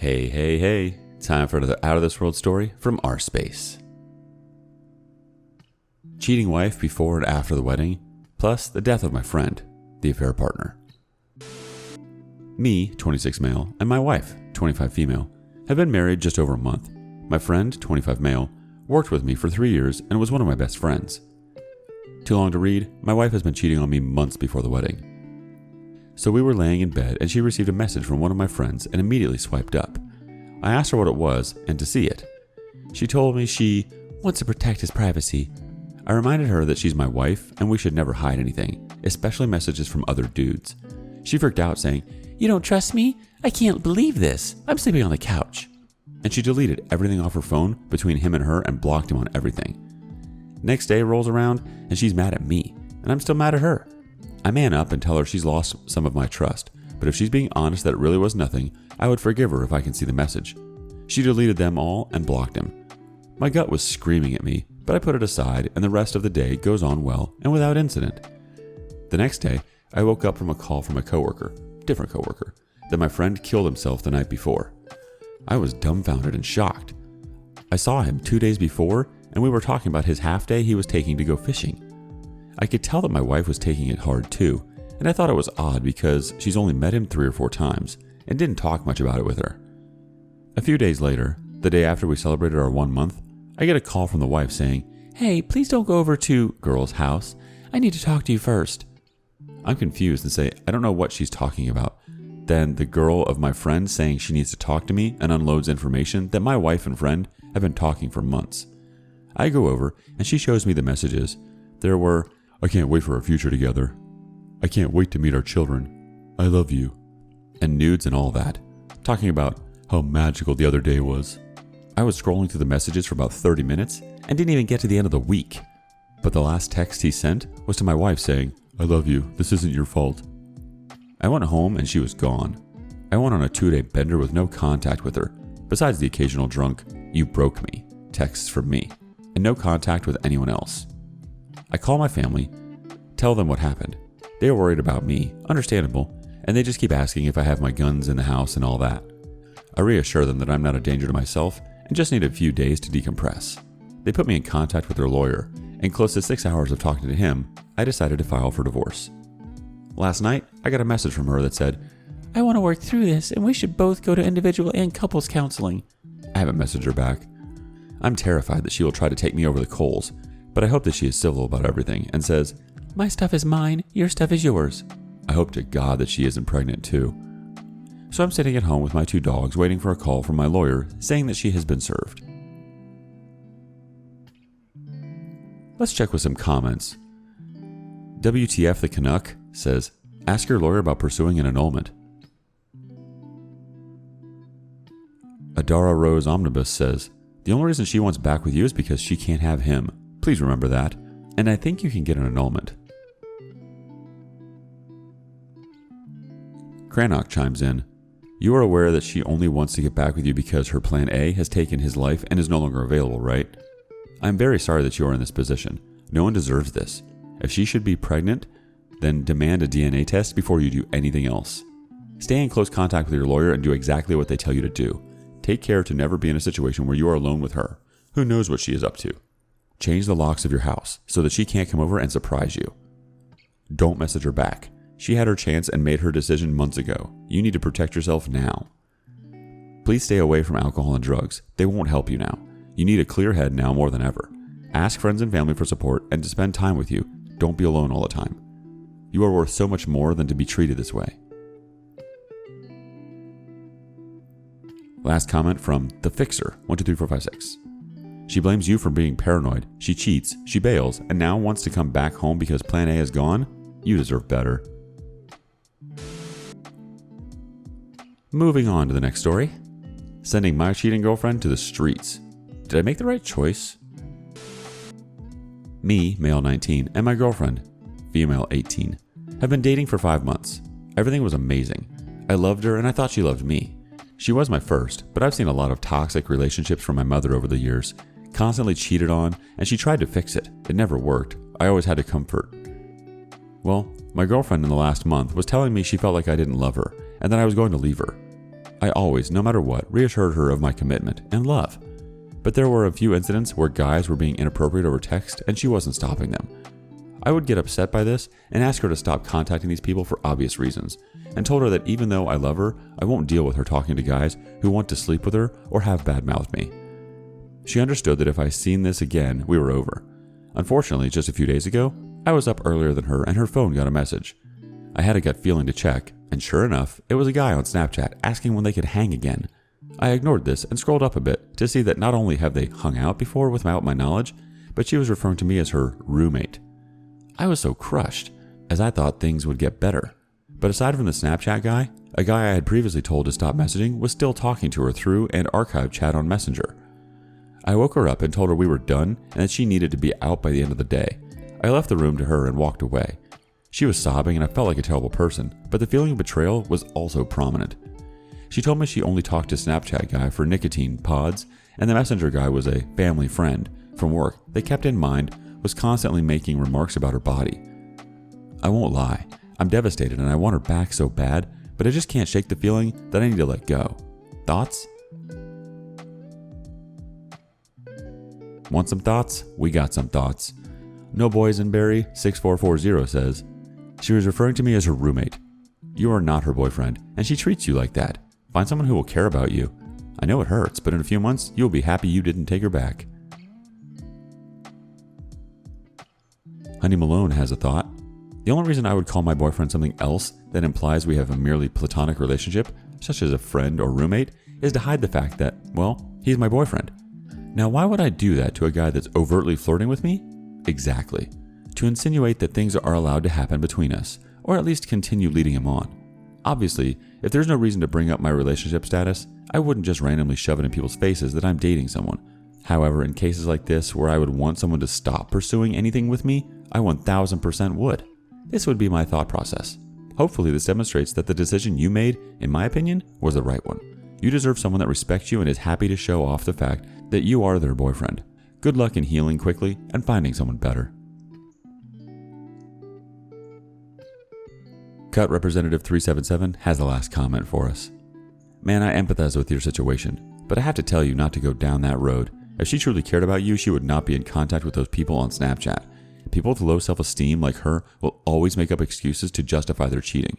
Hey, hey, hey. Time for another out of this world story from rSpace. Cheating wife before and after the wedding, plus the death of my friend, the affair partner. Me, 26 male, and my wife, 25 female, have been married just over a month. My friend, 25 male, worked with me for 3 years and was one of my best friends. Too long to read, my wife has been cheating on me months before the wedding. So we were laying in bed and she received a message from one of my friends and immediately swiped up. I asked her what it was and to see it. She told me she wants to protect his privacy. I reminded her that she's my wife and we should never hide anything, especially messages from other dudes. She freaked out saying, "You don't trust me? I can't believe this. I'm sleeping on the couch." And she deleted everything off her phone between him and her and blocked him on everything. Next day rolls around and she's mad at me, and I'm still mad at her. I man up and tell her she's lost some of my trust, but if she's being honest that it really was nothing, I would forgive her if I can see the message. She deleted them all and blocked him. My gut was screaming at me, but I put it aside and the rest of the day goes on well and without incident. The next day, I woke up from a call from a different coworker, that my friend killed himself the night before. I was dumbfounded and shocked. I saw him 2 days before and we were talking about his half day he was taking to go fishing. I could tell that my wife was taking it hard too, and I thought it was odd because she's only met him 3 or 4 times and didn't talk much about it with her. A few days later, the day after we celebrated our 1 month, I get a call from the wife saying, "Hey, please don't go over to girl's house. I need to talk to you first." I'm confused and say, I don't know what she's talking about. Then the girl of my friend saying she needs to talk to me and unloads information that my wife and friend have been talking for months. I go over and she shows me the messages. There were, "I can't wait for our future together. I can't wait to meet our children. I love you." And nudes and all that, talking about how magical the other day was. I was scrolling through the messages for about 30 minutes and didn't even get to the end of the week. But the last text he sent was to my wife saying, "I love you. This isn't your fault." I went home and she was gone. I went on a 2-day bender with no contact with her, besides the occasional drunk, "You broke me" texts from me, and no contact with anyone else. I call my family, tell them what happened. They are worried about me, understandable, and they just keep asking if I have my guns in the house and all that. I reassure them that I'm not a danger to myself and just need a few days to decompress. They put me in contact with their lawyer, and close to 6 hours of talking to him, I decided to file for divorce. Last night, I got a message from her that said, "I want to work through this and we should both go to individual and couples counseling." I haven't messaged her back. I'm terrified that she will try to take me over the coals, but I hope that she is civil about everything and says, "My stuff is mine, your stuff is yours." I hope to God that she isn't pregnant too. So I'm sitting at home with my 2 dogs waiting for a call from my lawyer saying that she has been served. Let's check with some comments. WTF the Canuck says, "Ask your lawyer about pursuing an annulment." Adara Rose Omnibus says, "The only reason she wants back with you is because she can't have him. Please remember that. And I think you can get an annulment." Cranach chimes in, "You are aware that she only wants to get back with you because her plan A has taken his life and is no longer available, right? I'm very sorry that you are in this position. No one deserves this. If she should be pregnant, then demand a DNA test before you do anything else. Stay in close contact with your lawyer and do exactly what they tell you to do. Take care to never be in a situation where you are alone with her. Who knows what she is up to? Change the locks of your house so that she can't come over and surprise you. Don't message her back. She had her chance and made her decision months ago. You need to protect yourself now. Please stay away from alcohol and drugs. They won't help you now. You need a clear head now more than ever. Ask friends and family for support and to spend time with you. Don't be alone all the time. You are worth so much more than to be treated this way." Last comment from The Fixer, 123456. "She blames you for being paranoid. She cheats, she bails, and now wants to come back home because plan A is gone? You deserve better." Moving on to the next story. Sending my cheating girlfriend to the streets. Did I make the right choice? Me, male 19, and my girlfriend, female 18, have been dating for 5 months. Everything was amazing. I loved her and I thought she loved me. She was my first, but I've seen a lot of toxic relationships from my mother over the years. Constantly cheated on, and she tried to fix it. It never worked. I always had to comfort. Well, my girlfriend in the last month was telling me she felt like I didn't love her, and that I was going to leave her. I always, no matter what, reassured her of my commitment and love. But there were a few incidents where guys were being inappropriate over text and she wasn't stopping them. I would get upset by this and ask her to stop contacting these people for obvious reasons, and told her that even though I love her, I won't deal with her talking to guys who want to sleep with her or have bad-mouthed me. She understood that if I seen this again, we were over. Unfortunately, just a few days ago, I was up earlier than her and her phone got a message. I had a gut feeling to check, and sure enough, it was a guy on Snapchat asking when they could hang again. I ignored this and scrolled up a bit to see that not only have they hung out before without my knowledge, but she was referring to me as her roommate. I was so crushed, as I thought things would get better. But aside from the Snapchat guy, a guy I had previously told to stop messaging was still talking to her through an archived chat on Messenger. I woke her up and told her we were done and that she needed to be out by the end of the day. I left the room to her and walked away. She was sobbing and I felt like a terrible person, but the feeling of betrayal was also prominent. She told me she only talked to Snapchat guy for nicotine pods, and the Messenger guy was a family friend from work they kept in mind was constantly making remarks about her body. I won't lie, I'm devastated and I want her back so bad, but I just can't shake the feeling that I need to let go. Thoughts? Want some thoughts? We got some thoughts. No Boysenberry 6440 says, she was referring to me as her roommate. You are not her boyfriend, and she treats you like that. Find someone who will care about you. I know it hurts, but in a few months, you'll be happy you didn't take her back. Honey Malone has a thought. The only reason I would call my boyfriend something else that implies we have a merely platonic relationship, such as a friend or roommate, is to hide the fact that, well, he's my boyfriend. Now, why would I do that to a guy that's overtly flirting with me? Exactly. To insinuate that things are allowed to happen between us, or at least continue leading him on. Obviously, if there's no reason to bring up my relationship status, I wouldn't just randomly shove it in people's faces that I'm dating someone. However, in cases like this where I would want someone to stop pursuing anything with me, I 1000% would. This would be my thought process. Hopefully this demonstrates that the decision you made, in my opinion, was the right one. You deserve someone that respects you and is happy to show off the fact that you are their boyfriend. Good luck in healing quickly and finding someone better. Cut Representative 377 has the last comment for us. Man, I empathize with your situation, but I have to tell you not to go down that road. If she truly cared about you, she would not be in contact with those people on Snapchat. People with low self-esteem like her will always make up excuses to justify their cheating.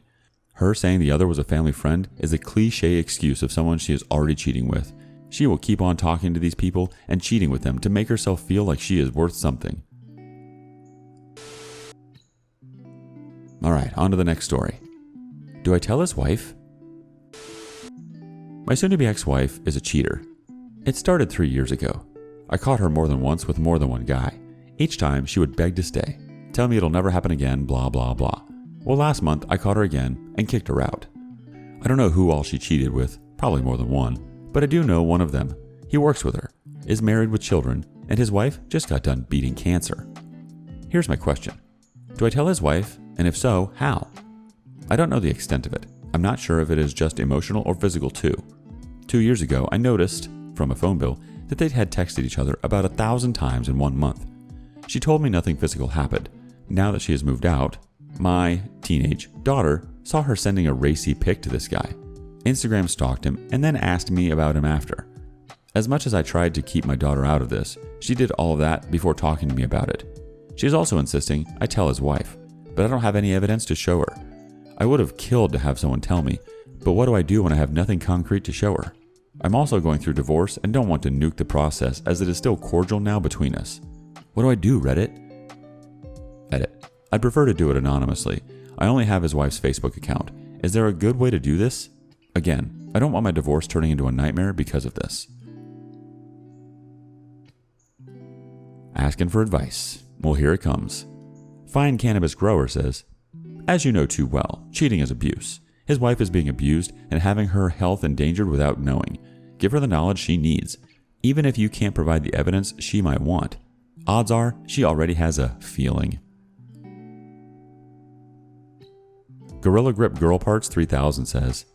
Her saying the other was a family friend is a cliche excuse of someone she is already cheating with. She will keep on talking to these people and cheating with them to make herself feel like she is worth something. Alright, on to the next story. Do I tell his wife? My soon-to-be ex-wife is a cheater. It started 3 years ago. I caught her more than once with more than one guy. Each time, she would beg to stay, tell me it'll never happen again, blah blah blah. Well, last month, I caught her again and kicked her out. I don't know who all she cheated with, probably more than one, but I do know one of them. He works with her, is married with children, and his wife just got done beating cancer. Here's my question. Do I tell his wife, and if so, how? I don't know the extent of it. I'm not sure if it is just emotional or physical too. 2 years ago, I noticed, from a phone bill, that they had texted each other about 1,000 times in 1 month. She told me nothing physical happened. Now that she has moved out, my teenage daughter saw her sending a racy pic to this guy. Instagram stalked him and then asked me about him after. As much as I tried to keep my daughter out of this, she did all of that before talking to me about it. She is also insisting I tell his wife, but I don't have any evidence to show her. I would have killed to have someone tell me, but what do I do when I have nothing concrete to show her? I'm also going through divorce and don't want to nuke the process as it is still cordial now between us. What do I do, Reddit? Edit. I'd prefer to do it anonymously. I only have his wife's Facebook account. Is there a good way to do this? Again, I don't want my divorce turning into a nightmare because of this. Asking for advice. Well, here it comes. Fine Cannabis Grower says, as you know too well, cheating is abuse. His wife is being abused and having her health endangered without knowing. Give her the knowledge she needs. Even if you can't provide the evidence she might want, odds are she already has a feeling. Gorilla Grip Girl Parts 3000 says,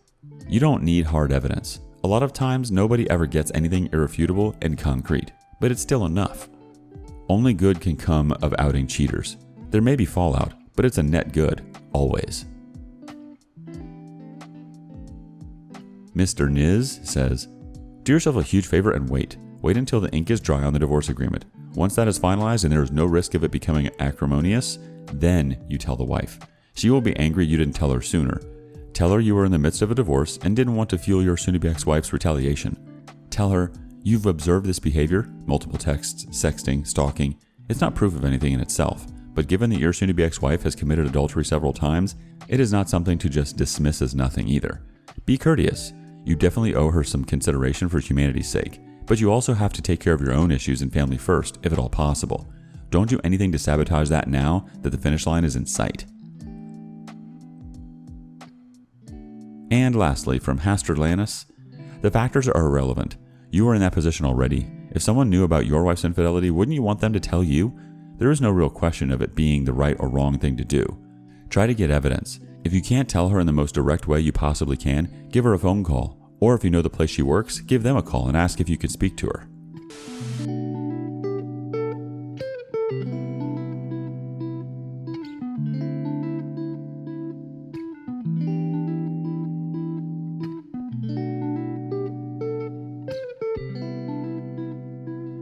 you don't need hard evidence. A lot of times nobody ever gets anything irrefutable and concrete, but it's still enough. Only good can come of outing cheaters. There may be fallout, but it's a net good, always. Mr. Niz says, do yourself a huge favor and wait. Wait until the ink is dry on the divorce agreement. Once that is finalized and there is no risk of it becoming acrimonious, then you tell the wife. She will be angry you didn't tell her sooner. Tell her you were in the midst of a divorce and didn't want to fuel your soon-to-be ex-wife's retaliation. Tell her you've observed this behavior, multiple texts, sexting, stalking. It's not proof of anything in itself, but given that your soon-to-be ex-wife has committed adultery several times, it is not something to just dismiss as nothing either. Be courteous. You definitely owe her some consideration for humanity's sake, but you also have to take care of your own issues and family first, if at all possible. Don't do anything to sabotage that now that the finish line is in sight. And lastly, from Hasterlanus, the factors are irrelevant. You are in that position already. If someone knew about your wife's infidelity, wouldn't you want them to tell you? There is no real question of it being the right or wrong thing to do. Try to get evidence. If you can't tell her in the most direct way you possibly can, give her a phone call. Or if you know the place she works, give them a call and ask if you can speak to her.